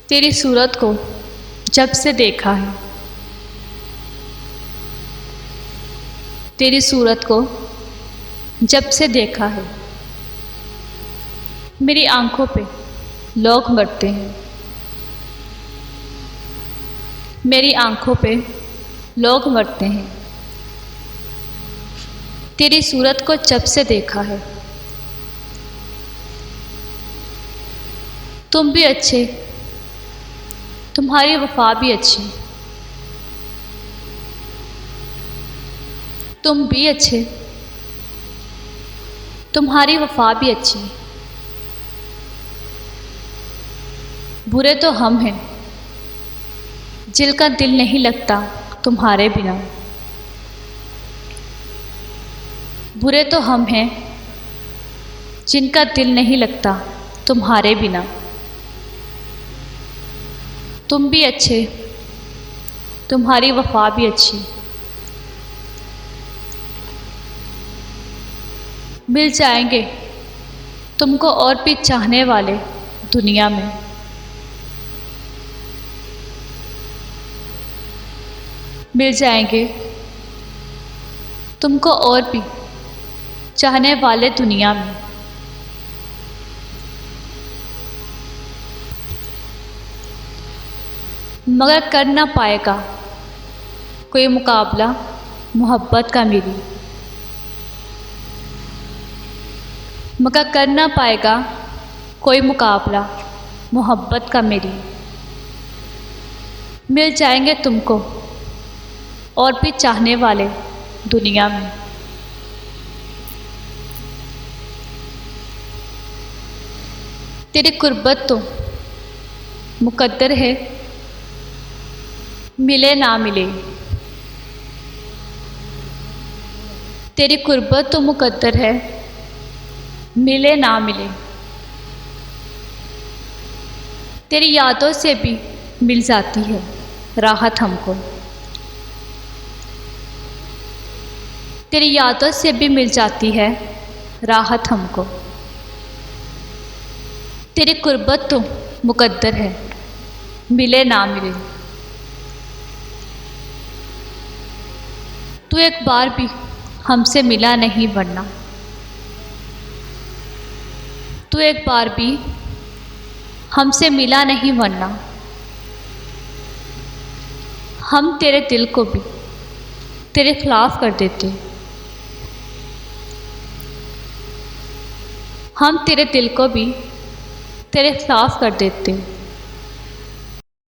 तेरी सूरत को जब से देखा है, तेरी सूरत को जब से देखा है, मेरी आंखों पे लोग मरते हैं, मेरी आंखों पे लोग मरते हैं। तेरी सूरत को जब से देखा है, तुम भी अच्छे, तुम्हारी वफा भी अच्छी, तुम भी अच्छे, तुम्हारी वफा भी अच्छी। बुरे तो हम हैं जिनका दिल नहीं लगता तुम्हारे बिना, बुरे तो हम हैं जिनका दिल नहीं लगता तुम्हारे बिना। तुम भी अच्छे, तुम्हारी वफा भी अच्छी। मिल जाएंगे तुमको और भी चाहने वाले दुनिया में, मिल जाएंगे तुमको और भी चाहने वाले दुनिया में। मगर कर ना पाएगा कोई मुकाबला मोहब्बत का मेरी, मगर कर ना पाएगा कोई मुकाबला मोहब्बत का मेरी। मिल जाएंगे तुमको और भी चाहने वाले दुनिया में। तेरी कुर्बत तो मुकद्दर है, मिले ना मिले। तेरी कुर्बत तो मुकद्दर है, मिले ना मिले। तेरी यादों से भी मिल जाती है राहत हमको, तेरी यादों से भी मिल जाती है राहत हमको। तेरी कुर्बत तो मुकद्दर है, मिले ना मिले। तू एक बार भी हमसे मिला नहीं वरना, तू एक बार भी हमसे मिला नहीं वरना। हम तेरे दिल को भी तेरे खिलाफ कर देते, हम तेरे दिल को भी तेरे खिलाफ कर देते।